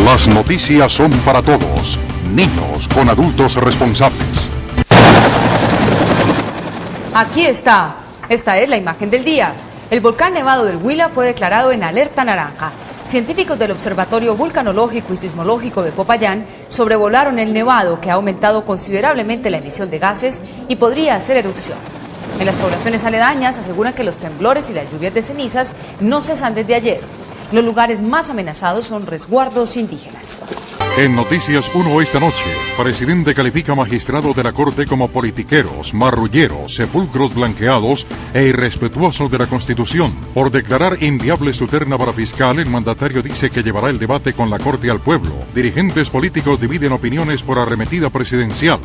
Las noticias son para todos, niños con adultos responsables. Aquí está. Esta es la imagen del día. El volcán nevado del Huila fue declarado en alerta naranja. Científicos del Observatorio Vulcanológico y Sismológico de Popayán sobrevolaron el nevado, que ha aumentado considerablemente la emisión de gases y podría hacer erupción. En las poblaciones aledañas aseguran que los temblores y las lluvias de cenizas no cesan desde ayer. Los lugares más amenazados son resguardos indígenas. En Noticias 1 esta noche, presidente califica magistrado de la Corte como politiqueros, marrulleros, sepulcros blanqueados e irrespetuosos de la Constitución. Por declarar inviable su terna para fiscal, el mandatario dice que llevará el debate con la Corte al pueblo. Dirigentes políticos dividen opiniones por arremetida presidencial.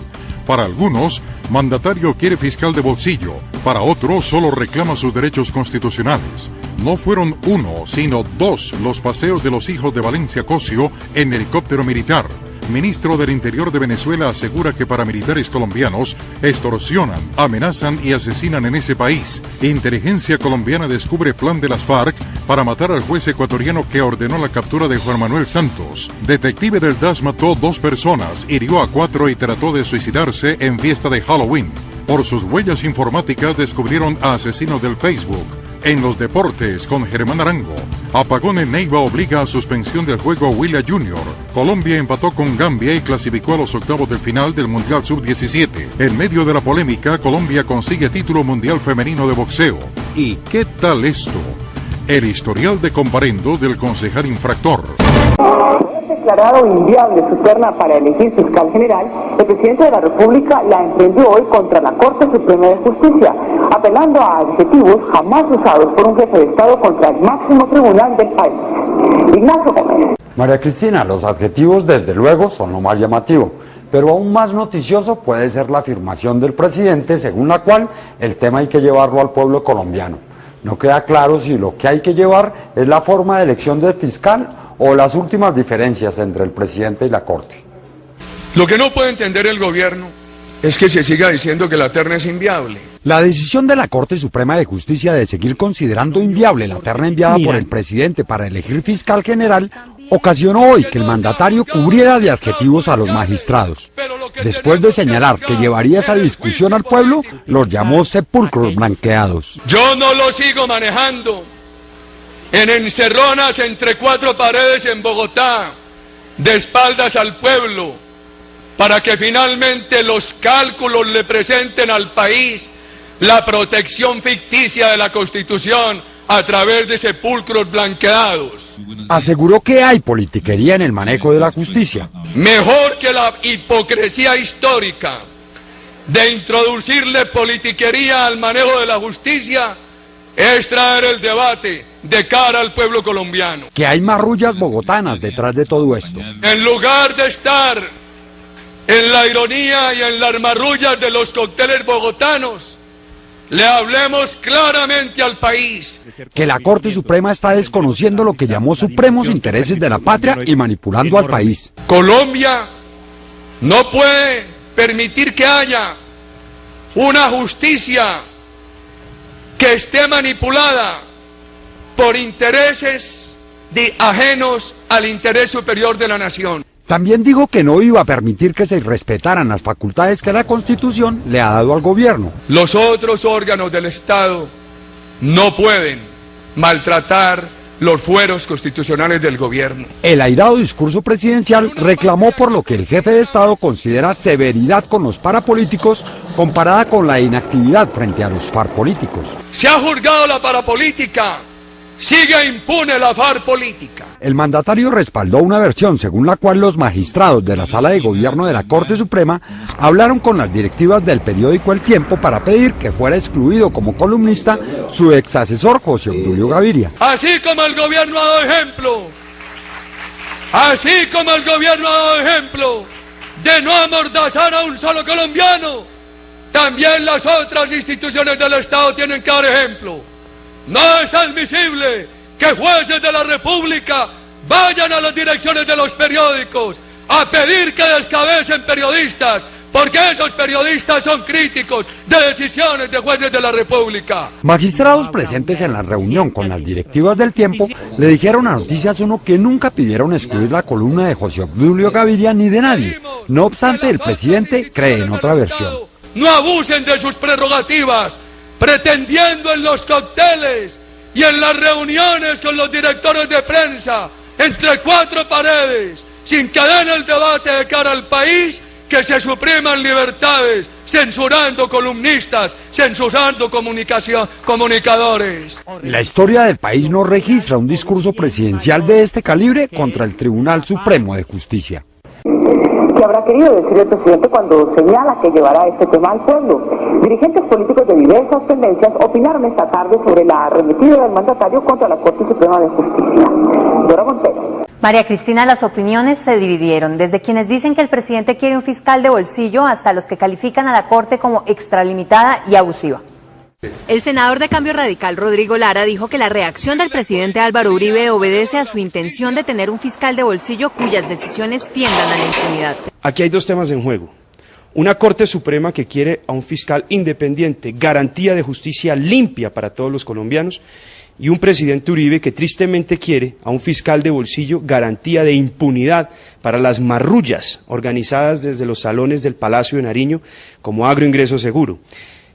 Para algunos, mandatario quiere fiscal de bolsillo. Para otros, solo reclama sus derechos constitucionales. No fueron uno, sino dos los paseos de los hijos de Valencia Cosio en helicóptero militar. Ministro del Interior de Venezuela asegura que paramilitares colombianos extorsionan, amenazan y asesinan en ese país. Inteligencia colombiana descubre plan de las FARC para matar al juez ecuatoriano que ordenó la captura de Juan Manuel Santos. Detective del DAS mató 2 personas, hirió a 4 y trató de suicidarse en fiesta de Halloween. Por sus huellas informáticas descubrieron a asesinos del Facebook. En los deportes, con Germán Arango, apagón en Neiva obliga a suspensión del juego Huila Junior. Colombia empató con Gambia y clasificó a los octavos del final del Mundial Sub-17. En medio de la polémica, Colombia consigue título mundial femenino de boxeo. ¿Y qué tal esto? El historial de comparendos del concejal infractor. Declarado inviable su terna para elegir fiscal general, el presidente de la República la emprendió hoy contra la Corte Suprema de Justicia, apelando a adjetivos jamás usados por un jefe de Estado contra el máximo tribunal del país. Ignacio Gómez. María Cristina, los adjetivos desde luego son lo más llamativo, pero aún más noticioso puede ser la afirmación del presidente según la cual el tema hay que llevarlo al pueblo colombiano. No queda claro si lo que hay que llevar es la forma de elección del fiscal o las últimas diferencias entre el presidente y la Corte. Lo que no puede entender el gobierno es que se siga diciendo que la terna es inviable. La decisión de la Corte Suprema de Justicia de seguir considerando inviable la terna enviada por el presidente para elegir fiscal general ocasionó hoy que el mandatario cubriera de adjetivos a los magistrados. Después de señalar que llevaría esa discusión al pueblo, los llamó sepulcros blanqueados. Yo no lo sigo manejando en encerronas entre 4 paredes en Bogotá, de espaldas al pueblo, para que finalmente los cálculos le presenten al país la protección ficticia de la Constitución a través de sepulcros blanqueados. Aseguró que hay politiquería en el manejo de la justicia. Mejor que la hipocresía histórica de introducirle politiquería al manejo de la justicia es traer el debate de cara al pueblo colombiano. Que hay marrullas bogotanas detrás de todo esto. En lugar de estar en la ironía y en las marrullas de los cócteles bogotanos, le hablemos claramente al país. Que la Corte Suprema está desconociendo lo que llamó supremos intereses de la patria y manipulando al país. Colombia no puede permitir que haya una justicia que esté manipulada por intereses ajenos al interés superior de la nación. También dijo que no iba a permitir que se respetaran las facultades que la Constitución le ha dado al gobierno. Los otros órganos del Estado no pueden maltratar los fueros constitucionales del gobierno. El airado discurso presidencial reclamó por lo que el jefe de Estado considera severidad con los parapolíticos comparada con la inactividad frente a los farpolíticos. Se ha juzgado la parapolítica, sigue impune la farpolítica. El mandatario respaldó una versión según la cual los magistrados de la Sala de Gobierno de la Corte Suprema hablaron con las directivas del periódico El Tiempo para pedir que fuera excluido como columnista su ex asesor José Obdulio Gaviria. Así como el gobierno ha dado ejemplo de no amordazar a un solo colombiano, también las otras instituciones del Estado tienen que dar ejemplo. No es admisible que jueces de la República vayan a las direcciones de los periódicos a pedir que descabecen periodistas Porque esos periodistas son críticos de decisiones de jueces de la República. Magistrados presentes en la reunión con las directivas del Tiempo le dijeron a Noticias 1 que nunca pidieron excluir la columna de José Obdulio Gaviria ni de nadie. No obstante, el presidente cree en otra versión. No abusen de sus prerrogativas, pretendiendo en los cócteles y en las reuniones con los directores de prensa, entre cuatro paredes, sin que den el debate de cara al país, que se supriman libertades, censurando columnistas, censurando comunicadores. La historia del país no registra un discurso presidencial de este calibre contra el Tribunal Supremo de Justicia. ¿Qué habrá querido decir el presidente cuando señala que llevará este tema al pueblo? Dirigentes políticos de diversas tendencias opinaron esta tarde sobre la arremetida del mandatario contra la Corte Suprema de Justicia. Dora Montero. María Cristina, las opiniones se dividieron, desde quienes dicen que el presidente quiere un fiscal de bolsillo hasta los que califican a la Corte como extralimitada y abusiva. El senador de Cambio Radical, Rodrigo Lara, dijo que la reacción del presidente Álvaro Uribe obedece a su intención de tener un fiscal de bolsillo cuyas decisiones tiendan a la impunidad. Aquí hay dos temas en juego. Una Corte Suprema que quiere a un fiscal independiente, garantía de justicia limpia para todos los colombianos, y un presidente Uribe que tristemente quiere a un fiscal de bolsillo, garantía de impunidad para las marrullas organizadas desde los salones del Palacio de Nariño como Agroingreso Seguro,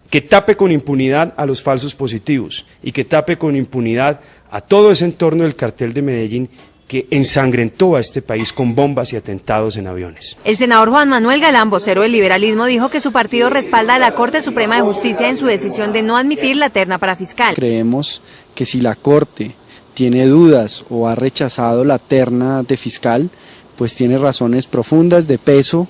que tape con impunidad a los falsos positivos y que tape con impunidad a todo ese entorno del cartel de Medellín que ensangrentó a este país con bombas y atentados en aviones. El senador Juan Manuel Galán, vocero del liberalismo, dijo que su partido respalda a la Corte Suprema de Justicia en su decisión de no admitir la terna para fiscal. Creemos que si la Corte tiene dudas o ha rechazado la terna de fiscal, pues tiene razones profundas de peso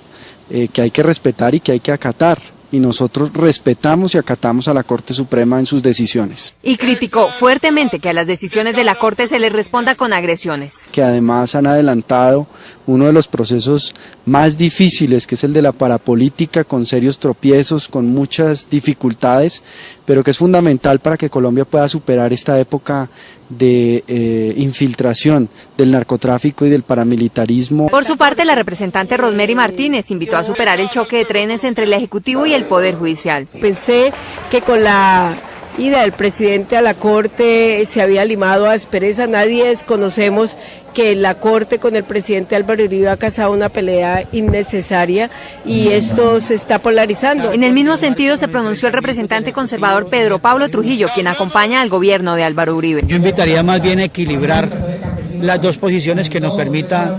que hay que respetar y que hay que acatar. Y nosotros respetamos y acatamos a la Corte Suprema en sus decisiones. Y criticó fuertemente que a las decisiones de la Corte se les responda con agresiones. Que además han adelantado uno de los procesos más difíciles, que es el de la parapolítica, con serios tropiezos, con muchas dificultades, pero que es fundamental para que Colombia pueda superar esta época de infiltración del narcotráfico y del paramilitarismo. Por su parte, la representante Rosemary Martínez invitó a superar el choque de trenes entre el Ejecutivo y el Poder Judicial. Pensé que con la ida del presidente a la Corte se había limado a aspereza. Nadie desconocemos que la Corte con el presidente Álvaro Uribe ha causado una pelea innecesaria y esto se está polarizando. En el mismo sentido se pronunció el representante conservador Pedro Pablo Trujillo, quien acompaña al gobierno de Álvaro Uribe. Yo invitaría más bien a equilibrar las dos posiciones que nos permita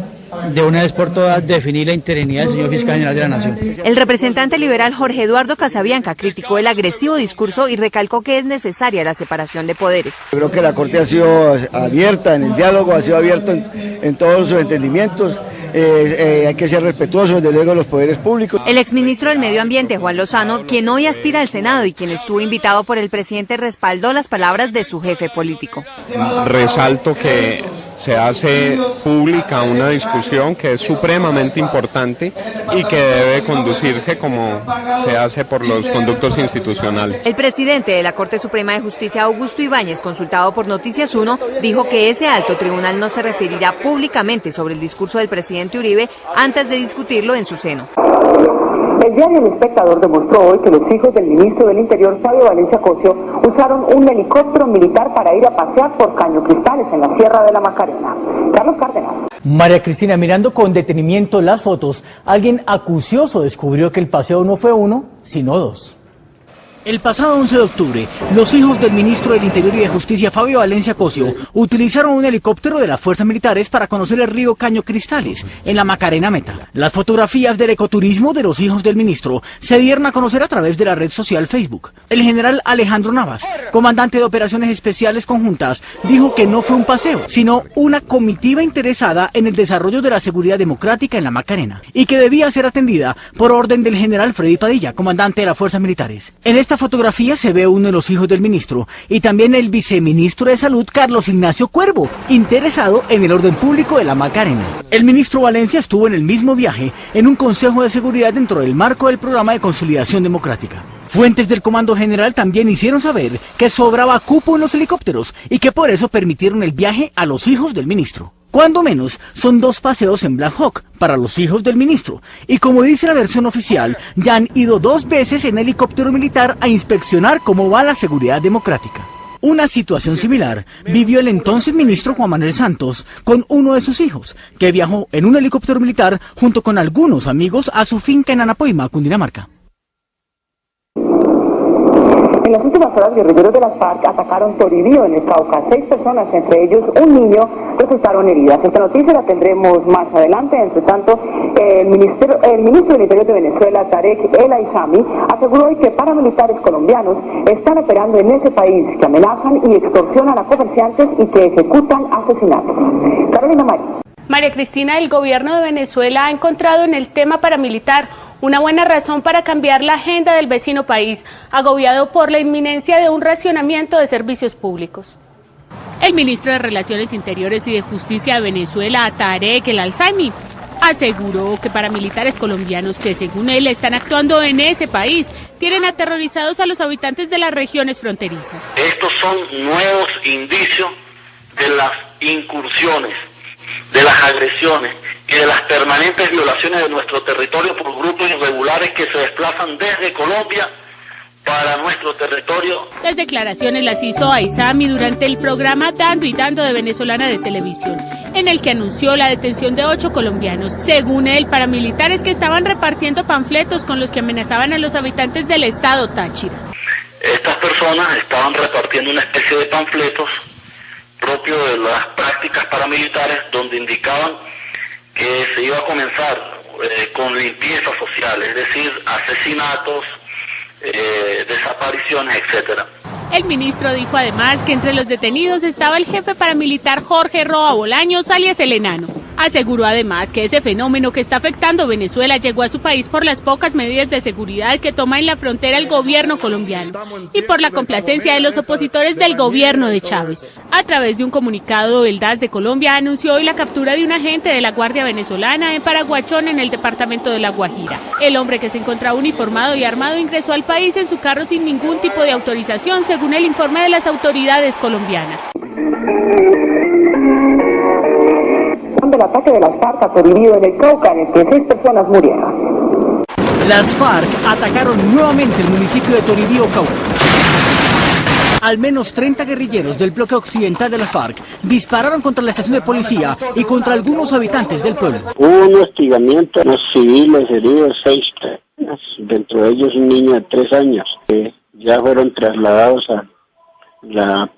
de una vez por todas definir la interinidad del señor fiscal general de la Nación. El representante liberal Jorge Eduardo Casabianca criticó el agresivo discurso y recalcó que es necesaria la separación de poderes. Creo que la Corte ha sido abierta en el diálogo, ha sido abierta en todos sus entendimientos. Hay que ser respetuosos desde luego de los poderes públicos. El exministro del Medio Ambiente, Juan Lozano, quien hoy aspira al Senado y quien estuvo invitado por el presidente, respaldó las palabras de su jefe político. Resalto que se hace pública una discusión que es supremamente importante y que debe conducirse como se hace por los conductos institucionales. El presidente de la Corte Suprema de Justicia, Augusto Ibáñez, consultado por Noticias 1, dijo que ese alto tribunal no se referirá públicamente sobre el discurso del presidente Uribe antes de discutirlo en su seno. El diario El Espectador demostró hoy que los hijos del ministro del Interior, Fabio Valencia Cosio, usaron un helicóptero militar para ir a pasear por Caño Cristales en la Sierra de la Macarena. Carlos Cárdenas. María Cristina, mirando con detenimiento las fotos, alguien acucioso descubrió que el paseo no fue uno, sino dos. El pasado 11 de octubre, los hijos del ministro del Interior y de Justicia, Fabio Valencia Cosio, utilizaron un helicóptero de las fuerzas militares para conocer el río Caño Cristales, en la Macarena Meta. Las fotografías del ecoturismo de los hijos del ministro se dieron a conocer a través de la red social Facebook. El general Alejandro Navas, comandante de operaciones especiales conjuntas, dijo que no fue un paseo, sino una comitiva interesada en el desarrollo de la seguridad democrática en la Macarena, y que debía ser atendida por orden del general Freddy Padilla, comandante de las fuerzas militares. En esta fotografía se ve uno de los hijos del ministro y también el viceministro de Salud, Carlos Ignacio Cuervo, interesado en el orden público de la Macarena. El ministro Valencia estuvo en el mismo viaje en un consejo de seguridad dentro del marco del programa de consolidación democrática. Fuentes del Comando General también hicieron saber que sobraba cupo en los helicópteros y que por eso permitieron el viaje a los hijos del ministro. Cuando menos, son 2 paseos en Black Hawk para los hijos del ministro. Y como dice la versión oficial, ya han ido 2 veces en helicóptero militar a inspeccionar cómo va la seguridad democrática. Una situación similar vivió el entonces ministro Juan Manuel Santos con uno de sus hijos, que viajó en un helicóptero militar junto con algunos amigos a su finca en Anapoima, Cundinamarca. En las últimas horas, guerrilleros de las FARC atacaron Toribío, en el Cauca. 6 personas, entre ellos un niño, resultaron heridas. Esta noticia la tendremos más adelante. Entre tanto, el ministro del Interior de Venezuela, Tarek El Aizami, aseguró hoy que paramilitares colombianos están operando en ese país, que amenazan y extorsionan a comerciantes y que ejecutan asesinatos. Carolina Mari. María Cristina, el gobierno de Venezuela ha encontrado en el tema paramilitar una buena razón para cambiar la agenda del vecino país, agobiado por la inminencia de un racionamiento de servicios públicos. El ministro de Relaciones Interiores y de Justicia de Venezuela, Tarek El Aizami, aseguró que paramilitares colombianos que, según él, están actuando en ese país, tienen aterrorizados a los habitantes de las regiones fronterizas. Estos son nuevos indicios de las incursiones, de las agresiones y de las permanentes violaciones de nuestro territorio por grupos irregulares que se desplazan desde Colombia para nuestro territorio. Las declaraciones las hizo Aizami durante el programa Dando y Dando de Venezolana de Televisión, en el que anunció la detención de 8 colombianos, según él, paramilitares que estaban repartiendo panfletos con los que amenazaban a los habitantes del estado Táchira. Estas personas estaban repartiendo una especie de panfletos propio de las prácticas paramilitares, donde indicaban que se iba a comenzar con limpieza social, es decir, asesinatos, desapariciones, etcétera. El ministro dijo además que entre los detenidos estaba el jefe paramilitar Jorge Roa Bolaños, alias El Enano. Aseguró además que ese fenómeno que está afectando a Venezuela llegó a su país por las pocas medidas de seguridad que toma en la frontera el gobierno colombiano y por la complacencia de los opositores del gobierno de Chávez. A través de un comunicado, el DAS de Colombia anunció hoy la captura de un agente de la Guardia Venezolana en Paraguachón, en el departamento de La Guajira. El hombre, que se encontraba uniformado y armado, ingresó al país en su carro sin ningún tipo de autorización, según el informe de las autoridades colombianas. Del ataque de las FARC a Toribío, en el Cauca, en el que 6 personas murieron. Las FARC atacaron nuevamente el municipio de Toribío, Cauca. Al menos 30 guerrilleros del bloque occidental de las FARC dispararon contra la estación de policía y contra algunos habitantes del pueblo. Hubo un hostigamiento, los civiles heridos, 6 personas, dentro de ellos un niño de 3 años, que ya fueron trasladados a la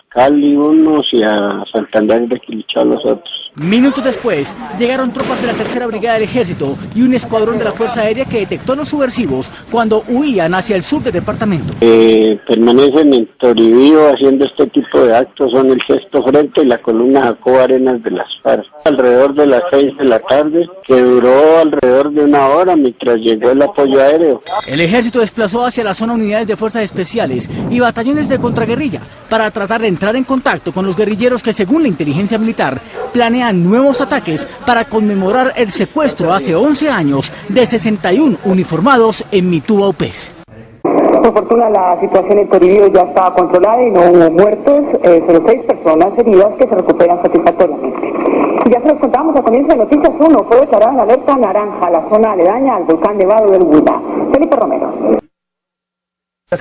Cali unos y a Santander de Quilichao los otros. Minutos después, llegaron tropas de la 3ª Brigada del Ejército y un escuadrón de la Fuerza Aérea que detectó a los subversivos cuando huían hacia el sur del departamento. Permanecen en Toribío haciendo este tipo de actos, son el 6º Frente y la columna Jacobo Arenas de las FARC. Alrededor de las 6 de la tarde, que duró alrededor de 1 hora mientras llegó el apoyo aéreo. El ejército desplazó hacia la zona unidades de fuerzas especiales y batallones de contraguerrilla para tratar de entrar en contacto con los guerrilleros que, según la inteligencia militar, planean nuevos ataques para conmemorar el secuestro hace 11 años de 61 uniformados en Mituba, UPES. Por fortuna, la situación en Toribío ya estaba controlada y no hubo muertos, solo 6 personas heridas que se recuperan satisfactoriamente. Y ya se los contamos al comienzo de Noticias 1, fue declarada en alerta naranja la zona aledaña al volcán Nevado del Huila. Felipe Romero.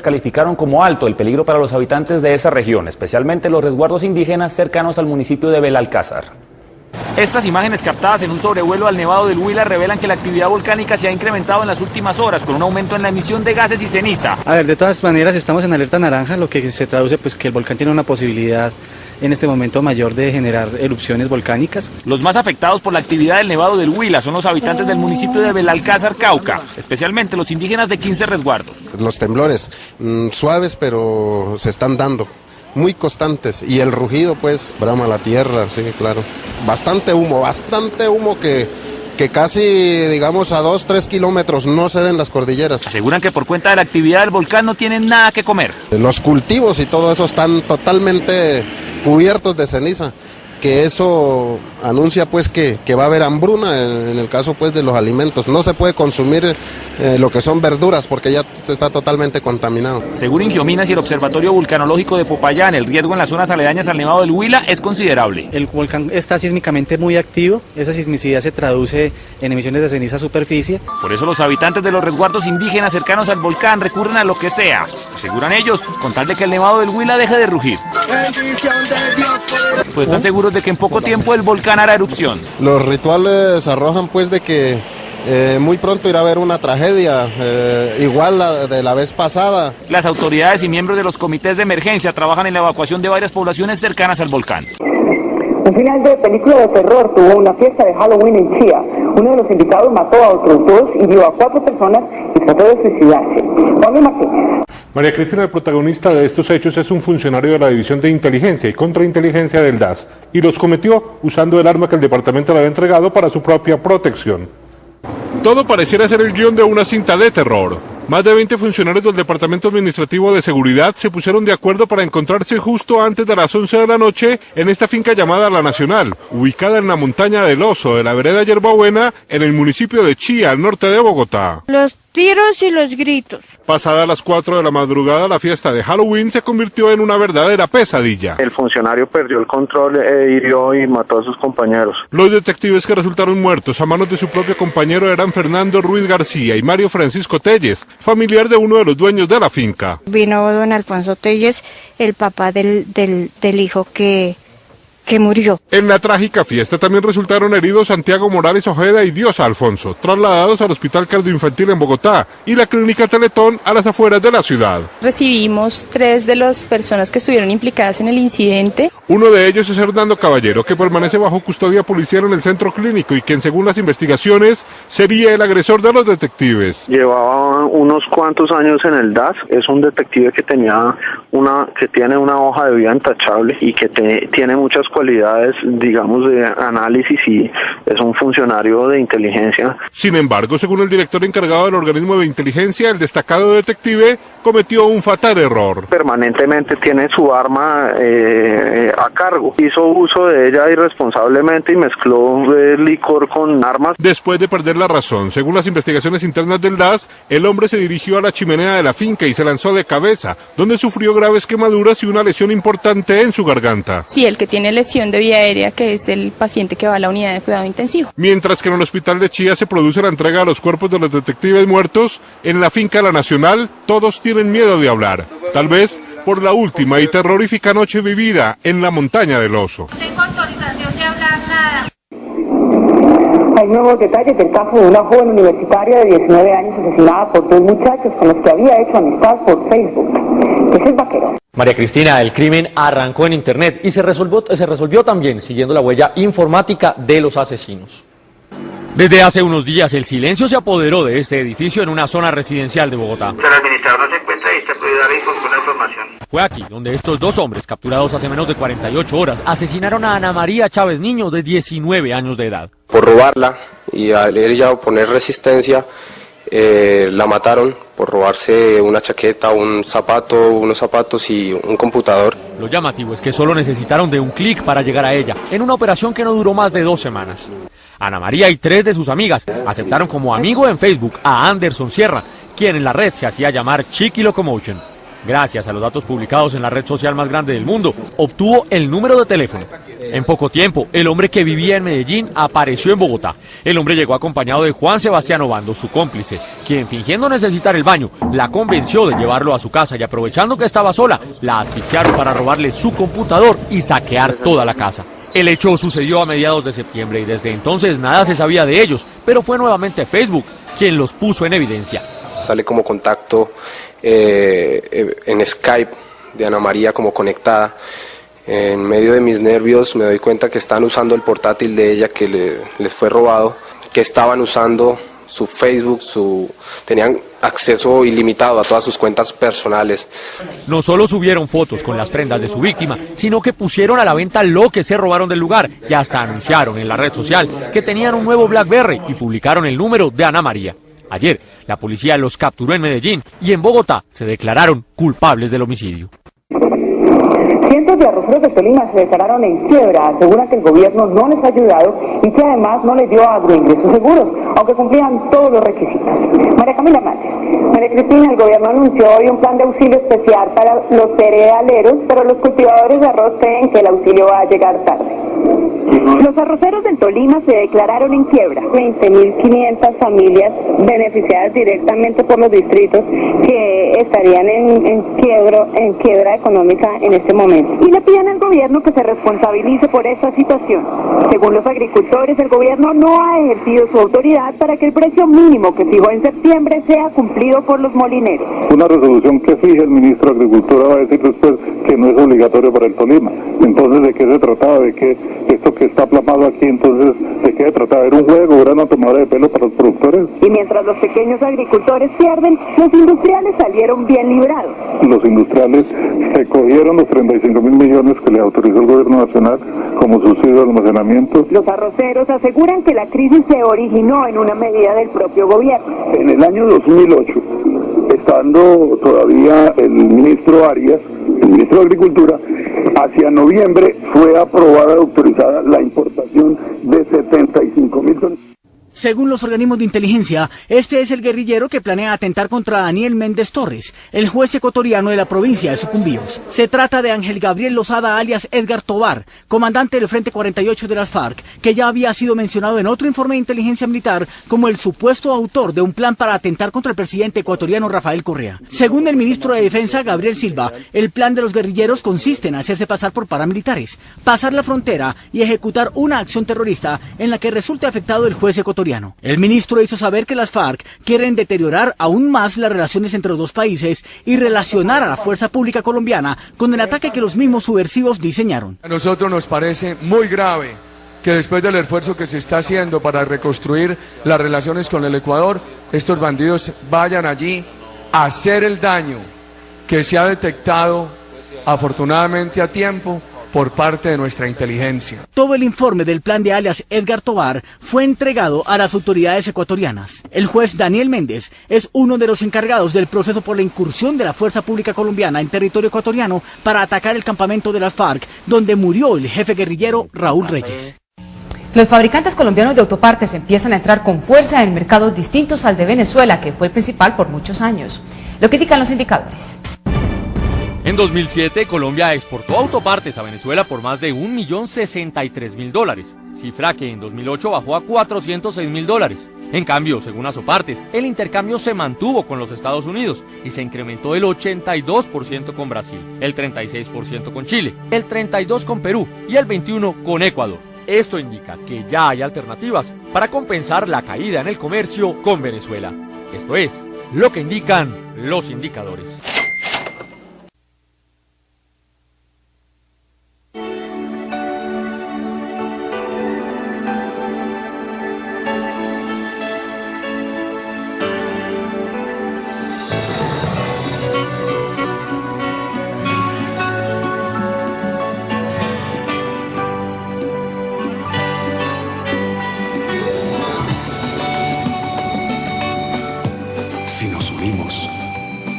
Calificaron como alto el peligro para los habitantes de esa región, especialmente los resguardos indígenas cercanos al municipio de Belalcázar. Estas imágenes captadas en un sobrevuelo al Nevado del Huila revelan que la actividad volcánica se ha incrementado en las últimas horas, con un aumento en la emisión de gases y ceniza. A ver, de todas maneras estamos en alerta naranja, lo que se traduce pues que el volcán tiene una posibilidad en este momento mayor de generar erupciones volcánicas. Los más afectados por la actividad del Nevado del Huila son los habitantes del municipio de Belalcázar, Cauca, especialmente los indígenas de 15 resguardos. Los temblores suaves, pero se están dando, muy constantes, y el rugido pues brama la tierra, sí, claro. Bastante humo que casi, digamos, a 2-3 kilómetros no se den las cordilleras. Aseguran que por cuenta de la actividad del volcán no tienen nada que comer. Los cultivos y todo eso están totalmente cubiertos de ceniza, que eso anuncia pues que va a haber hambruna en el caso pues de los alimentos. No se puede consumir lo que son verduras porque ya está totalmente contaminado. Según Ingiominas y el Observatorio Vulcanológico de Popayán, el riesgo en las zonas aledañas al Nevado del Huila es considerable. El volcán está sísmicamente muy activo, esa sismicidad se traduce en emisiones de ceniza a superficie. Por eso los habitantes de los resguardos indígenas cercanos al volcán recurren a lo que sea, aseguran ellos, con tal de que el Nevado del Huila deje de rugir. Pues están seguros de que en poco tiempo el volcán hará erupción. Los rituales arrojan pues de que muy pronto irá a haber una tragedia, igual la de la vez pasada. Las autoridades y miembros de los comités de emergencia trabajan en la evacuación de varias poblaciones cercanas al volcán. Un final de película de terror tuvo una fiesta de Halloween en Chía. Uno de los invitados mató a otros dos y hirió a 4 personas y trató de suicidarse. Juan Martínez. María Cristina, el protagonista de estos hechos es un funcionario de la División de Inteligencia y Contrainteligencia del DAS y los cometió usando el arma que el departamento le había entregado para su propia protección. Todo pareciera ser el guión de una cinta de terror. Más de 20 funcionarios del Departamento Administrativo de Seguridad se pusieron de acuerdo para encontrarse justo antes de las 11 de la noche en esta finca llamada La Nacional, ubicada en la montaña del Oso de la vereda Yerbabuena, en el municipio de Chía, al norte de Bogotá. Los tiros y los gritos. Pasadas las 4 de la madrugada, la fiesta de Halloween se convirtió en una verdadera pesadilla. El funcionario perdió el control, hirió y mató a sus compañeros. Los detectives que resultaron muertos a manos de su propio compañero eran Fernando Ruiz García y Mario Francisco Telles, familiar de uno de los dueños de la finca. Vino don Alfonso Telles, el papá del hijo que murió. En la trágica fiesta también resultaron heridos Santiago Morales Ojeda y Diosa Alfonso, trasladados al Hospital Cardioinfantil en Bogotá y la Clínica Teletón a las afueras de la ciudad. Recibimos 3 de las personas que estuvieron implicadas en el incidente. Uno de ellos es Hernando Caballero, que permanece bajo custodia policial en el centro clínico y quien, según las investigaciones, sería el agresor de los detectives. Llevaba unos cuantos años en el DAS, es un detective que tiene una hoja de vida intachable y que tiene muchas cualidades, digamos, de análisis y es un funcionario de inteligencia. Sin embargo, según el director encargado del organismo de inteligencia, el destacado detective cometió un fatal error. Permanentemente tiene su arma a cargo. Hizo uso de ella irresponsablemente y mezcló licor con armas. Después de perder la razón, según las investigaciones internas del DAS, el hombre se dirigió a la chimenea de la finca y se lanzó de cabeza, donde sufrió graves quemaduras y una lesión importante en su garganta. Sí, el que tiene lesión de vía aérea, que es el paciente que va a la unidad de cuidado intensivo. Mientras que en el hospital de Chía se produce la entrega de los cuerpos de los detectives muertos, en la finca La Nacional todos tienen miedo de hablar, tal vez por la última y terrorífica noche vivida en la montaña del Oso. No tengo autorización de hablar nada. Hay nuevos detalles del caso de una joven universitaria de 19 años asesinada por 2 muchachos con los que había hecho amistad por Facebook. Ese es Vaquero. María Cristina, el crimen arrancó en Internet y se resolvió también siguiendo la huella informática de los asesinos. Desde hace unos días el silencio se apoderó de este edificio en una zona residencial de Bogotá. El administrador no se encuentra y se puede dar la información. Fue aquí donde estos 2 hombres, capturados hace menos de 48 horas, asesinaron a Ana María Chávez Niño, de 19 años de edad. Por robarla y al ella oponer resistencia, la mataron por robarse una chaqueta, unos zapatos y un computador. Lo llamativo es que solo necesitaron de un clic para llegar a ella, en una operación que no duró más de 2 semanas. Ana María y 3 de sus amigas aceptaron como amigo en Facebook a Anderson Sierra, quien en la red se hacía llamar Chiqui Locomotion. Gracias a los datos publicados en la red social más grande del mundo, obtuvo el número de teléfono. En poco tiempo, el hombre que vivía en Medellín apareció en Bogotá. El hombre llegó acompañado de Juan Sebastián Obando, su cómplice, quien, fingiendo necesitar el baño, la convenció de llevarlo a su casa y, aprovechando que estaba sola, la asfixiaron para robarle su computador y saquear toda la casa. El hecho sucedió a mediados de septiembre y desde entonces nada se sabía de ellos, pero fue nuevamente Facebook quien los puso en evidencia. Sale como contacto en Skype de Ana María como conectada. En medio de mis nervios me doy cuenta que están usando el portátil de ella que les fue robado, que estaban usando su Facebook, tenían acceso ilimitado a todas sus cuentas personales. No solo subieron fotos con las prendas de su víctima, sino que pusieron a la venta lo que se robaron del lugar y hasta anunciaron en la red social que tenían un nuevo BlackBerry y publicaron el número de Ana María. Ayer, la policía los capturó en Medellín y en Bogotá se declararon culpables del homicidio. Cientos de arroceros de Tolima se declararon en quiebra, aseguran que el gobierno no les ha ayudado y que además no les dio agroingresos seguros, aunque cumplían todos los requisitos. María Camila Márquez. María Cristina, el gobierno anunció hoy un plan de auxilio especial para los cerealeros, pero los cultivadores de arroz creen que el auxilio va a llegar tarde. Los arroceros del Tolima se declararon en quiebra. 20.500 familias beneficiadas directamente por los distritos que estarían en quiebra económica en este momento. Y le piden al gobierno que se responsabilice por esta situación. Según los agricultores, el gobierno no ha ejercido su autoridad para que el precio mínimo que fijó en septiembre sea cumplido por los molineros. Una resolución que fije el ministro de Agricultura va a decir después que no es obligatorio para el Tolima. Entonces, ¿de qué se trataba? ¿De qué esto que está plasmado aquí, entonces, de qué se trataba? ¿Era un juego? ¿Era una tomadura de pelo para los productores? Y mientras los pequeños agricultores pierden, los industriales salieron bien librados. Los industriales se cogieron los 35.000 millones que le autorizó el gobierno nacional como subsidio de almacenamiento. Los arroceros aseguran que la crisis se originó en una medida del propio gobierno. En el año 2008, estando todavía el ministro Arias, el ministro de Agricultura, hacia noviembre fue aprobada y autorizada la importación de 75.000 toneladas. Según los organismos de inteligencia, este es el guerrillero que planea atentar contra Daniel Méndez Torres, el juez ecuatoriano de la provincia de Sucumbíos. Se trata de Ángel Gabriel Lozada alias Edgar Tobar, comandante del Frente 48 de las FARC, que ya había sido mencionado en otro informe de inteligencia militar como el supuesto autor de un plan para atentar contra el presidente ecuatoriano Rafael Correa. Según el ministro de Defensa, Gabriel Silva, el plan de los guerrilleros consiste en hacerse pasar por paramilitares, pasar la frontera y ejecutar una acción terrorista en la que resulte afectado el juez ecuatoriano. El ministro hizo saber que las FARC quieren deteriorar aún más las relaciones entre los dos países y relacionar a la fuerza pública colombiana con el ataque que los mismos subversivos diseñaron. A nosotros nos parece muy grave que después del esfuerzo que se está haciendo para reconstruir las relaciones con el Ecuador, estos bandidos vayan allí a hacer el daño que se ha detectado afortunadamente a tiempo por parte de nuestra inteligencia. Todo el informe del plan de alias Edgar Tobar fue entregado a las autoridades ecuatorianas. El juez Daniel Méndez es uno de los encargados del proceso por la incursión de la fuerza pública colombiana en territorio ecuatoriano para atacar el campamento de las FARC, donde murió el jefe guerrillero Raúl Reyes. Los fabricantes colombianos de autopartes empiezan a entrar con fuerza en mercados distintos al de Venezuela, que fue el principal por muchos años. Lo que indican los indicadores. En 2007, Colombia exportó autopartes a Venezuela por más de $1.063.000, cifra que en 2008 bajó a $406.000. En cambio, según Asopartes, el intercambio se mantuvo con los Estados Unidos y se incrementó el 82% con Brasil, el 36% con Chile, el 32% con Perú y el 21% con Ecuador. Esto indica que ya hay alternativas para compensar la caída en el comercio con Venezuela. Esto es lo que indican los indicadores. Si nos unimos,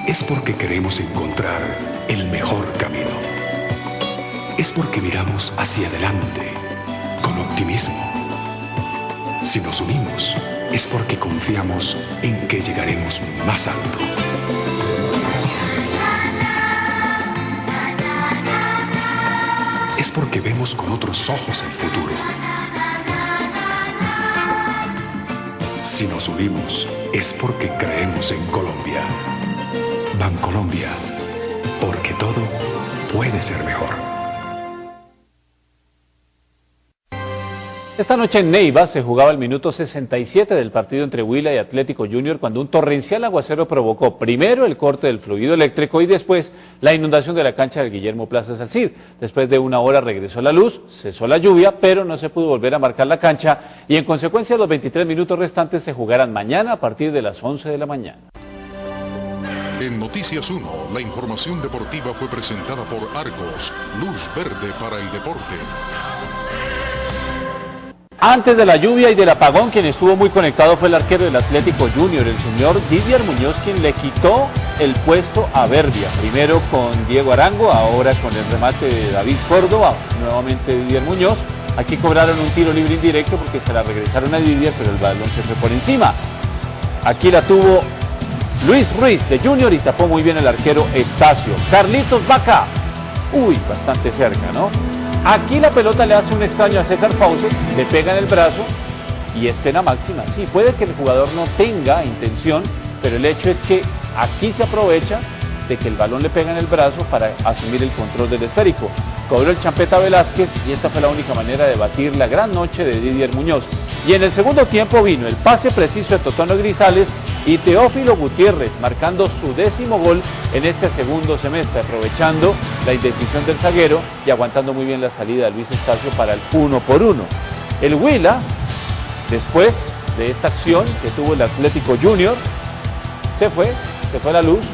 es porque queremos encontrar el mejor camino. Es porque miramos hacia adelante con optimismo. Si nos unimos, es porque confiamos en que llegaremos más alto. Es porque vemos con otros ojos el futuro. Si nos unimos, es porque creemos en Colombia. Bancolombia, porque todo puede ser mejor. Esta noche en Neiva se jugaba el minuto 67 del partido entre Huila y Atlético Junior cuando un torrencial aguacero provocó primero el corte del fluido eléctrico y después la inundación de la cancha del Guillermo Plaza Salcid. Después de una hora regresó la luz, cesó la lluvia, pero no se pudo volver a marcar la cancha y en consecuencia los 23 minutos restantes se jugarán mañana a partir de las 11 de la mañana. En Noticias 1, la información deportiva fue presentada por Argos, luz verde para el deporte. Antes de la lluvia y del apagón, quien estuvo muy conectado fue el arquero del Atlético Junior, el señor Didier Muñoz, quien le quitó el puesto a Berbia. Primero con Diego Arango, ahora con el remate de David Córdoba, nuevamente Didier Muñoz. Aquí cobraron un tiro libre indirecto porque se la regresaron a Didier, pero el balón se fue por encima. Aquí la tuvo Luis Ruiz de Junior y tapó muy bien el arquero Estacio. Carlitos Vaca, uy, bastante cerca, ¿no? Aquí la pelota le hace un extraño a César Fauces, le pega en el brazo y es pena máxima. Sí, puede que el jugador no tenga intención, pero el hecho es que aquí se aprovecha de que el balón le pega en el brazo para asumir el control del esférico. Cobró el Champeta Velázquez y esta fue la única manera de batir la gran noche de Didier Muñoz. Y en el segundo tiempo vino el pase preciso de Totono Grisales y Teófilo Gutiérrez, marcando su 10º gol en este segundo semestre, aprovechando la indecisión del zaguero y aguantando muy bien la salida de Luis Estacio para el 1-1. El Huila, después de esta acción que tuvo el Atlético Junior, se fue la luz,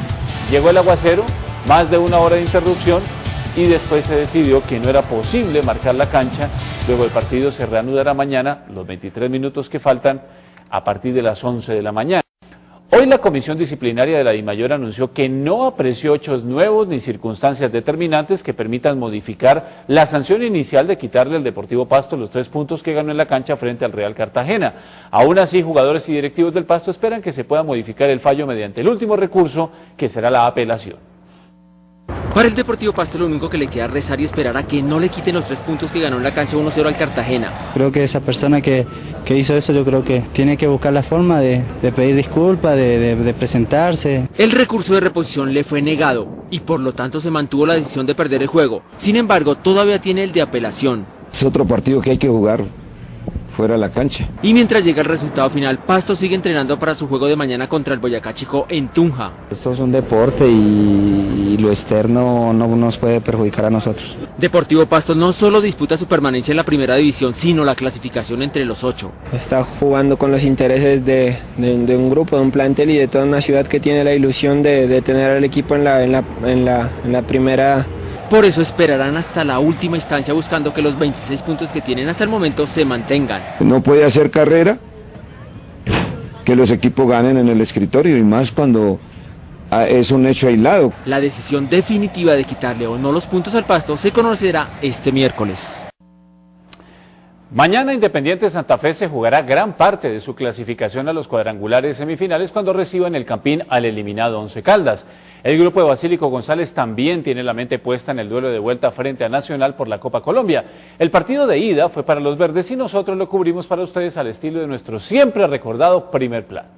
llegó el aguacero, más de una hora de interrupción y después se decidió que no era posible marcar la cancha. Luego el partido se reanudará mañana, los 23 minutos que faltan, a partir de las 11 de la mañana. Hoy la Comisión Disciplinaria de la DIMAYOR anunció que no apreció hechos nuevos ni circunstancias determinantes que permitan modificar la sanción inicial de quitarle al Deportivo Pasto los 3 puntos que ganó en la cancha frente al Real Cartagena. Aún así, jugadores y directivos del Pasto esperan que se pueda modificar el fallo mediante el último recurso, que será la apelación. Para el Deportivo Pasto lo único que le queda es rezar y esperar a que no le quiten los 3 puntos que ganó en la cancha 1-0 al Cartagena. Creo que esa persona que hizo eso, yo creo que tiene que buscar la forma de pedir disculpas, de presentarse. El recurso de reposición le fue negado y por lo tanto se mantuvo la decisión de perder el juego. Sin embargo, todavía tiene el de apelación. Es otro partido que hay que jugar fuera de la cancha. Y mientras llega el resultado final, Pasto sigue entrenando para su juego de mañana contra el Boyacá Chico en Tunja. Esto es un deporte y lo externo no nos puede perjudicar a nosotros. Deportivo Pasto no solo disputa su permanencia en la primera división, sino la clasificación entre los 8. Está jugando con los intereses de un grupo, de un plantel y de toda una ciudad que tiene la ilusión de tener al equipo en la primera. Por eso esperarán hasta la última instancia buscando que los 26 puntos que tienen hasta el momento se mantengan. No puede hacer carrera que los equipos ganen en el escritorio y más cuando es un hecho aislado. La decisión definitiva de quitarle o no los puntos al Pasto se conocerá este miércoles. Mañana Independiente Santa Fe se jugará gran parte de su clasificación a los cuadrangulares semifinales cuando reciban el Campín al eliminado Once Caldas. El grupo de Basílico González también tiene la mente puesta en el duelo de vuelta frente a Nacional por la Copa Colombia. El partido de ida fue para los verdes y nosotros lo cubrimos para ustedes al estilo de nuestro siempre recordado Primer Plano.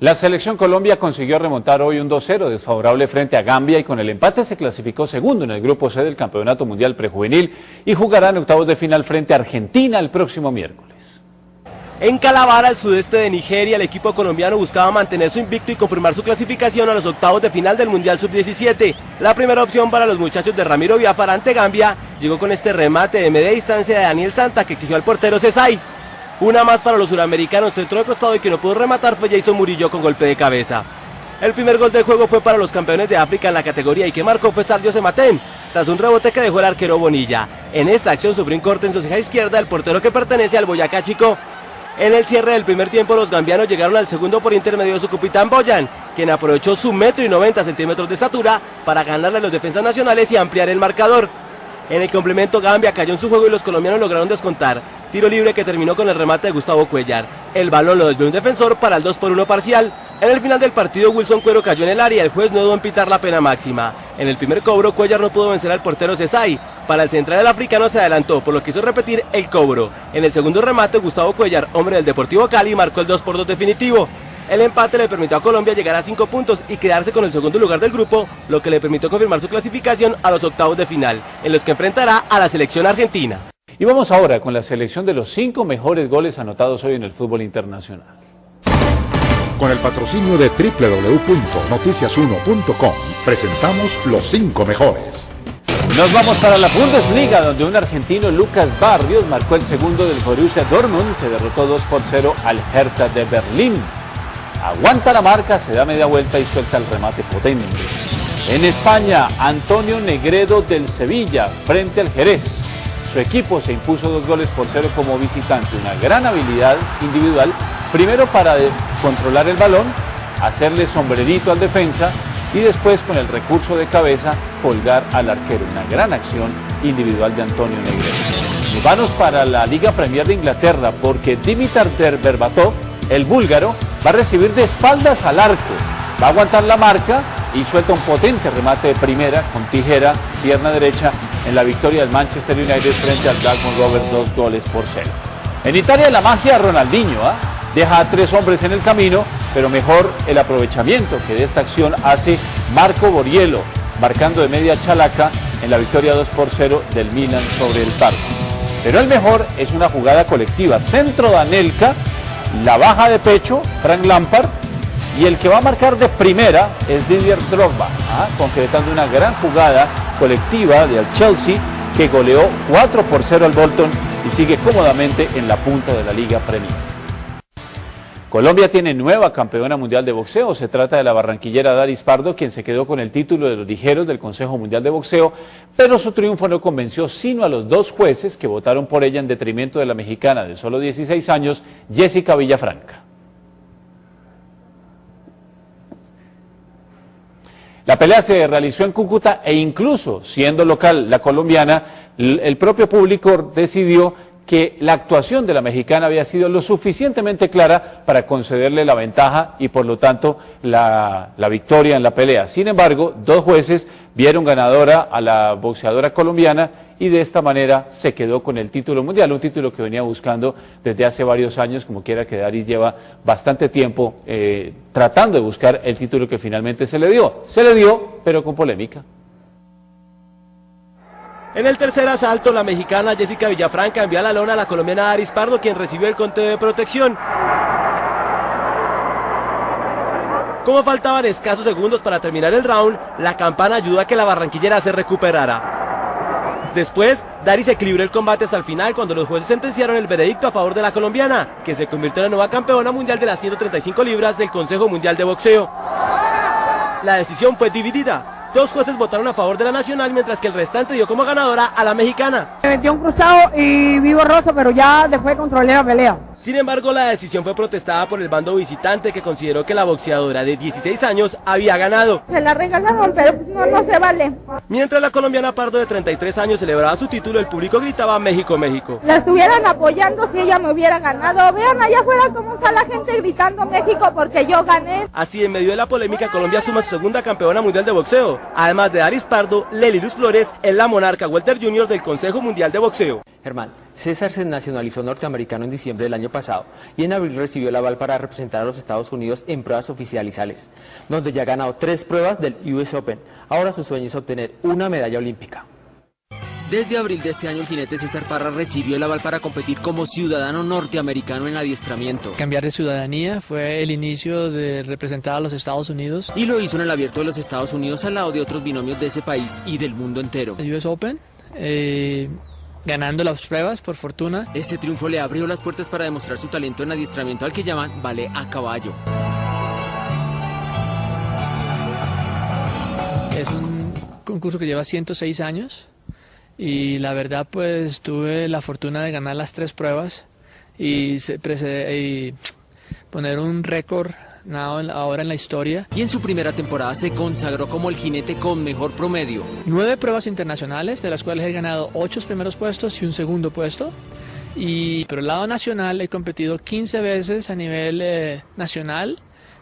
La selección Colombia consiguió remontar hoy un 2-0 desfavorable frente a Gambia y con el empate se clasificó segundo en el grupo C del Campeonato Mundial Prejuvenil y jugará en octavos de final frente a Argentina el próximo miércoles. En Calabar, al sudeste de Nigeria, el equipo colombiano buscaba mantener su invicto y confirmar su clasificación a los octavos de final del Mundial Sub-17. La primera opción para los muchachos de Ramiro Biafara ante Gambia llegó con este remate de media distancia de Daniel Santa que exigió al portero Cesay. Una más para los suramericanos, centro de costado y que no pudo rematar fue Jason Murillo con golpe de cabeza. El primer gol del juego fue para los campeones de África en la categoría y que marcó fue Sardio Sematén, tras un rebote que dejó el arquero Bonilla. En esta acción sufrió un corte en su ceja izquierda el portero que pertenece al Boyacá Chico. En el cierre del primer tiempo los gambianos llegaron al segundo por intermedio de su capitán Boyan, quien aprovechó su 1,90 m de estatura para ganarle a los defensas nacionales y ampliar el marcador. En el complemento Gambia cayó en su juego y los colombianos lograron descontar. Tiro libre que terminó con el remate de Gustavo Cuellar. El balón lo desvió un defensor para el 2-1 parcial. En el final del partido, Wilson Cuero cayó en el área y el juez no dudó en pitar la pena máxima. En el primer cobro, Cuellar no pudo vencer al portero Cesay. Para el central, el africano se adelantó, por lo que hizo repetir el cobro. En el segundo remate, Gustavo Cuellar, hombre del Deportivo Cali, marcó el 2-2 definitivo. El empate le permitió a Colombia llegar a 5 puntos y quedarse con el segundo lugar del grupo, lo que le permitió confirmar su clasificación a los octavos de final, en los que enfrentará a la selección argentina. Y vamos ahora con la selección de los 5 mejores goles anotados hoy en el fútbol internacional. Con el patrocinio de www.noticias1.com presentamos los 5 mejores. Nos vamos para la Bundesliga, donde un argentino, Lucas Barrios, marcó el segundo del Borussia Dortmund, que derrotó 2-0 al Hertha de Berlín. Aguanta la marca, se da media vuelta y suelta el remate potente. En España, Antonio Negredo del Sevilla frente al Jerez. Su equipo se impuso 2-0 como visitante. Una gran habilidad individual, primero para controlar el balón, hacerle sombrerito al defensa y después con el recurso de cabeza colgar al arquero. Una gran acción individual de Antonio Negredo. Nos vamos para la Liga Premier de Inglaterra porque Dimitar Berbatov, el búlgaro, va a recibir de espaldas al arco. Va a aguantar la marca y suelta un potente remate de primera con tijera, pierna derecha, en la victoria del Manchester United frente al Blackburn Rovers 2-0. En Italia la magia de Ronaldinho, deja a 3 hombres en el camino, pero mejor el aprovechamiento que de esta acción hace Marco Borriello, marcando de media chalaca en la victoria 2-0 del Milan sobre el Parma. Pero el mejor es una jugada colectiva, centro de Anelka, la baja de pecho, Frank Lampard, y el que va a marcar de primera es Didier Drogba, concretando una gran jugada colectiva del Chelsea que goleó 4-0 al Bolton y sigue cómodamente en la punta de la Liga Premier. Colombia tiene nueva campeona mundial de boxeo. Se trata de la barranquillera Daris Pardo, quien se quedó con el título de los ligeros del Consejo Mundial de Boxeo, pero su triunfo no convenció sino a los 2 jueces que votaron por ella en detrimento de la mexicana de solo 16 años, Jessica Villafranca. La pelea se realizó en Cúcuta e incluso siendo local la colombiana, el propio público decidió que la actuación de la mexicana había sido lo suficientemente clara para concederle la ventaja y por lo tanto la victoria en la pelea. Sin embargo, 2 jueces vieron ganadora a la boxeadora colombiana y de esta manera se quedó con el título mundial, un título que venía buscando desde hace varios años, como quiera que Daris lleva bastante tiempo tratando de buscar el título que finalmente se le dio. Se le dio, pero con polémica. En el tercer asalto, la mexicana Jessica Villafranca envió a la lona a la colombiana Daris Pardo, quien recibió el conteo de protección. Como faltaban escasos segundos para terminar el round, la campana ayudó a que la barranquillera se recuperara. Después, Daris equilibró el combate hasta el final cuando los jueces sentenciaron el veredicto a favor de la colombiana, que se convirtió en la nueva campeona mundial de las 135 libras del Consejo Mundial de Boxeo. La decisión fue dividida. 2 jueces votaron a favor de la nacional, mientras que el restante dio como ganadora a la mexicana. Me metió un cruzado y vi borroso, pero ya después controlé la pelea. Sin embargo, la decisión fue protestada por el bando visitante, que consideró que la boxeadora de 16 años había ganado. Se la regalaron, pero no se vale. Mientras la colombiana Pardo de 33 años celebraba su título, el público gritaba México, México. La estuvieran apoyando si ella me hubiera ganado. Vean allá afuera cómo está la gente gritando México porque yo gané. Así, en medio de la polémica, Colombia suma su segunda campeona mundial de boxeo. Además de Daris Pardo, Lely Luz Flores es la monarca welter junior del Consejo Mundial de Boxeo. Germán, César se nacionalizó norteamericano en diciembre del año pasado y en abril recibió el aval para representar a los Estados Unidos en pruebas oficializales, donde ya ha ganado 3 pruebas del US Open. Ahora su sueño es obtener una medalla olímpica. Desde abril de este año, el jinete César Parra recibió el aval para competir como ciudadano norteamericano en adiestramiento. Cambiar de ciudadanía fue el inicio de representar a los Estados Unidos. Y lo hizo en el Abierto de los Estados Unidos al lado de otros binomios de ese país y del mundo entero. El US Open, ganando las pruebas, por fortuna. Ese triunfo le abrió las puertas para demostrar su talento en adiestramiento al que llaman ballet a caballo. Es un concurso que lleva 106 años y la verdad pues tuve la fortuna de ganar las 3 pruebas y poner un récord ahora en la historia. Y en su primera temporada se consagró como el jinete con mejor promedio. 9 pruebas internacionales, de las cuales he ganado 8 primeros puestos y un segundo puesto. Y por el lado nacional he competido 15 veces a nivel nacional,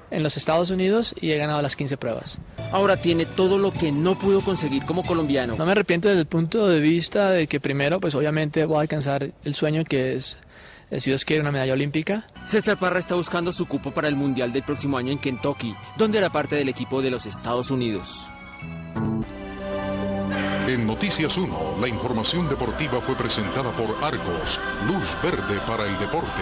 en los Estados Unidos y he ganado las 15 pruebas. Ahora tiene todo lo que no pudo conseguir como colombiano. No me arrepiento desde el punto de vista de que primero, pues obviamente voy a alcanzar el sueño que es, si Dios quiere, una medalla olímpica. César Parra está buscando su cupo para el Mundial del próximo año en Kentucky, donde era parte del equipo de los Estados Unidos. En Noticias 1, la información deportiva fue presentada por Argos, luz verde para el deporte.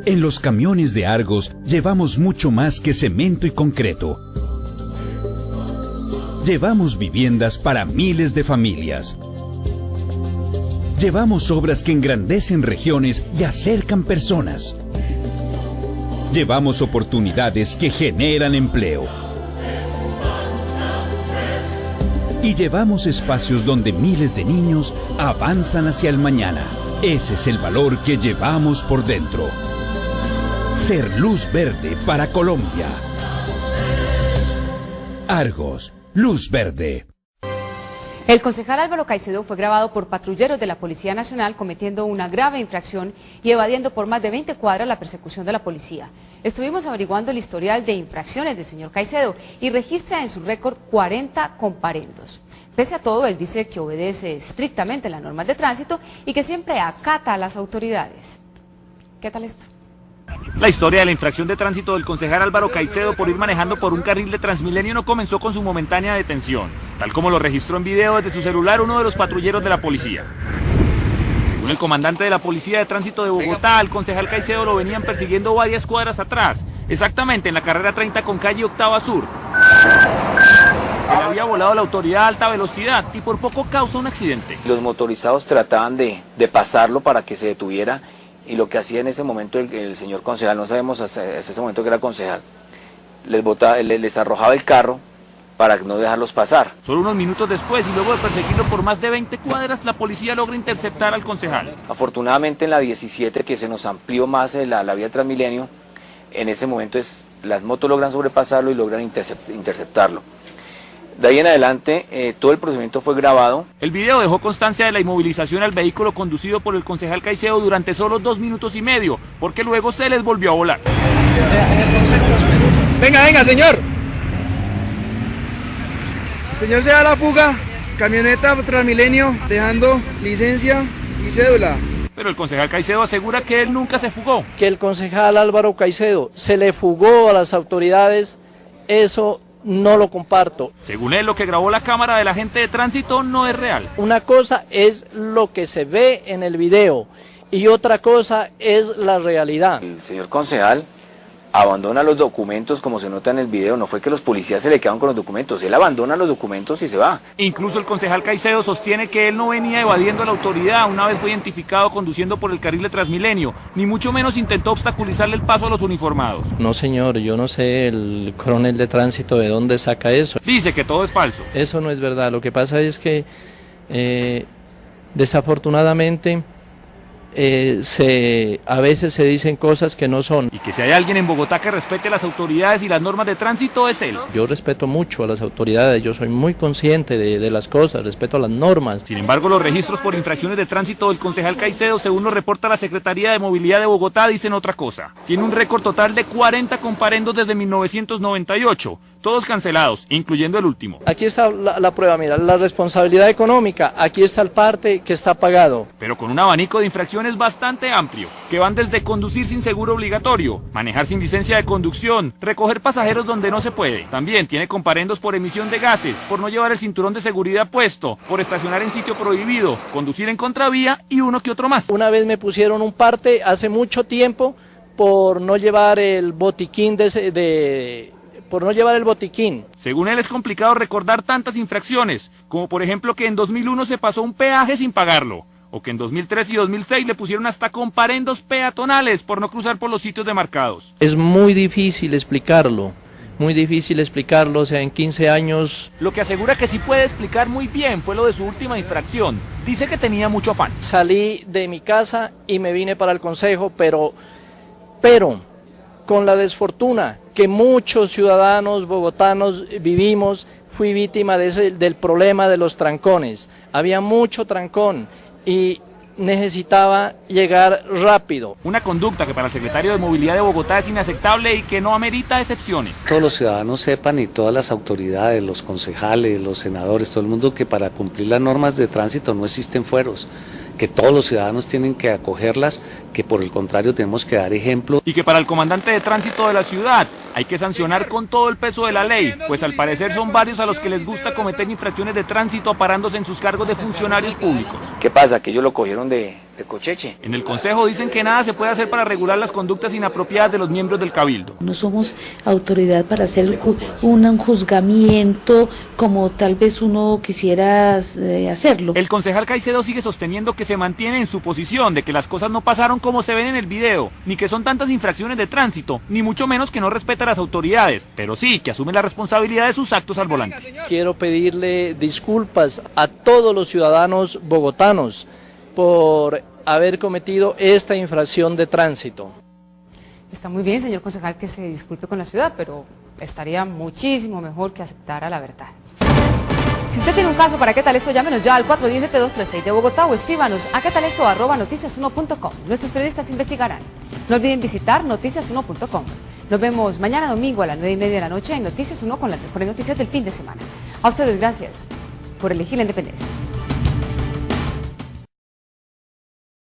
En los camiones de Argos llevamos mucho más que cemento y concreto. Llevamos viviendas para miles de familias. Llevamos obras que engrandecen regiones y acercan personas. Llevamos oportunidades que generan empleo. Y llevamos espacios donde miles de niños avanzan hacia el mañana. Ese es el valor que llevamos por dentro. Ser luz verde para Colombia. Argos, luz verde. El concejal Álvaro Caicedo fue grabado por patrulleros de la Policía Nacional cometiendo una grave infracción y evadiendo por más de 20 cuadras la persecución de la policía. Estuvimos averiguando el historial de infracciones del señor Caicedo y registra en su récord 40 comparendos. Pese a todo, él dice que obedece estrictamente las normas de tránsito y que siempre acata a las autoridades. ¿Qué tal esto? La historia de la infracción de tránsito del concejal Álvaro Caicedo por ir manejando por un carril de Transmilenio no comenzó con su momentánea detención, tal como lo registró en video desde su celular uno de los patrulleros de la policía. Según el comandante de la Policía de Tránsito de Bogotá, al concejal Caicedo lo venían persiguiendo varias cuadras atrás, exactamente en la carrera 30 con calle Octava Sur. Se le había volado la autoridad a alta velocidad y por poco causa un accidente. Los motorizados trataban de pasarlo para que se detuviera. Y lo que hacía en ese momento el señor concejal, no sabemos hasta ese momento que era concejal, les arrojaba el carro para no dejarlos pasar. Solo unos minutos después y luego de perseguirlo por más de 20 cuadras, la policía logra interceptar al concejal. Afortunadamente en la 17, que se nos amplió más la vía Transmilenio, en ese momento las motos logran sobrepasarlo y logran interceptarlo. De ahí en adelante, todo el procedimiento fue grabado. El video dejó constancia de la inmovilización al vehículo conducido por el concejal Caicedo durante solo 2 minutos y medio, porque luego se les volvió a volar. Venga, señor. Señor, se da la fuga, camioneta Transmilenio, dejando licencia y cédula. Pero el concejal Caicedo asegura que él nunca se fugó. Que el concejal Álvaro Caicedo se le fugó a las autoridades, eso no lo comparto. Según él, lo que grabó la cámara del agente de tránsito no es real. Una cosa es lo que se ve en el video y otra cosa es la realidad. El señor concejal abandona los documentos como se nota en el video, no fue que los policías se le quedaron con los documentos, él abandona los documentos y se va. Incluso el concejal Caicedo sostiene que él no venía evadiendo a la autoridad una vez fue identificado conduciendo por el carril de Transmilenio, ni mucho menos intentó obstaculizarle el paso a los uniformados. No señor, yo no sé el coronel de tránsito de dónde saca eso. Dice que todo es falso. Eso no es verdad, lo que pasa es que desafortunadamente a veces se dicen cosas que no son. Y que si hay alguien en Bogotá que respete las autoridades y las normas de tránsito es él. Yo respeto mucho a las autoridades, yo soy muy consciente de las cosas, respeto las normas. Sin embargo, los registros por infracciones de tránsito del concejal Caicedo, según lo reporta la Secretaría de Movilidad de Bogotá, dicen otra cosa. Tiene un récord total de 40 comparendos desde 1998. Todos cancelados, incluyendo el último. Aquí está la prueba, mira, la responsabilidad económica, aquí está el parte que está pagado. Pero con un abanico de infracciones bastante amplio, que van desde conducir sin seguro obligatorio, manejar sin licencia de conducción, recoger pasajeros donde no se puede. También tiene comparendos por emisión de gases, por no llevar el cinturón de seguridad puesto, por estacionar en sitio prohibido, conducir en contravía y uno que otro más. Una vez me pusieron un parte hace mucho tiempo por no llevar el botiquín por no llevar el botiquín. Según él es complicado recordar tantas infracciones, como por ejemplo que en 2001 se pasó un peaje sin pagarlo, o que en 2003 y 2006 le pusieron hasta comparendos peatonales por no cruzar por los sitios demarcados. Es muy difícil explicarlo, o sea, en 15 años... Lo que asegura que sí puede explicar muy bien fue lo de su última infracción. Dice que tenía mucho afán. Salí de mi casa y me vine para el consejo, pero con la desfortuna que muchos ciudadanos bogotanos vivimos, fui víctima del problema de los trancones. Había mucho trancón y necesitaba llegar rápido. Una conducta que para el secretario de Movilidad de Bogotá es inaceptable y que no amerita excepciones. Todos los ciudadanos sepan y todas las autoridades, los concejales, los senadores, todo el mundo, que para cumplir las normas de tránsito no existen fueros, que todos los ciudadanos tienen que acogerlas, que por el contrario tenemos que dar ejemplo. Y que para el comandante de tránsito de la ciudad hay que sancionar con todo el peso de la ley, pues al parecer son varios a los que les gusta cometer infracciones de tránsito aparándose en sus cargos de funcionarios públicos. ¿Qué pasa? Que ellos lo cogieron de cocheche. En el Consejo dicen que nada se puede hacer para regular las conductas inapropiadas de los miembros del Cabildo. No somos autoridad para hacer un juzgamiento como tal vez uno quisiera hacerlo. El concejal Caicedo sigue sosteniendo que se mantiene en su posición de que las cosas no pasaron como se ven en el video, ni que son tantas infracciones de tránsito, ni mucho menos que no respeta a las autoridades, pero sí que asume la responsabilidad de sus actos al volante. Quiero pedirle disculpas a todos los ciudadanos bogotanos por haber cometido esta infracción de tránsito. Está muy bien, señor concejal, que se disculpe con la ciudad, pero estaría muchísimo mejor que aceptara la verdad. Si usted tiene un caso para ¿Qué tal esto? Llámenos ya al 410-7236 de Bogotá o escríbanos a quetalesto@noticias1.com. Nuestros periodistas investigarán. No olviden visitar noticias1.com. Nos vemos mañana domingo a las 9:30 de la noche en Noticias 1 con las mejores noticias del fin de semana. A ustedes gracias por elegir la independencia.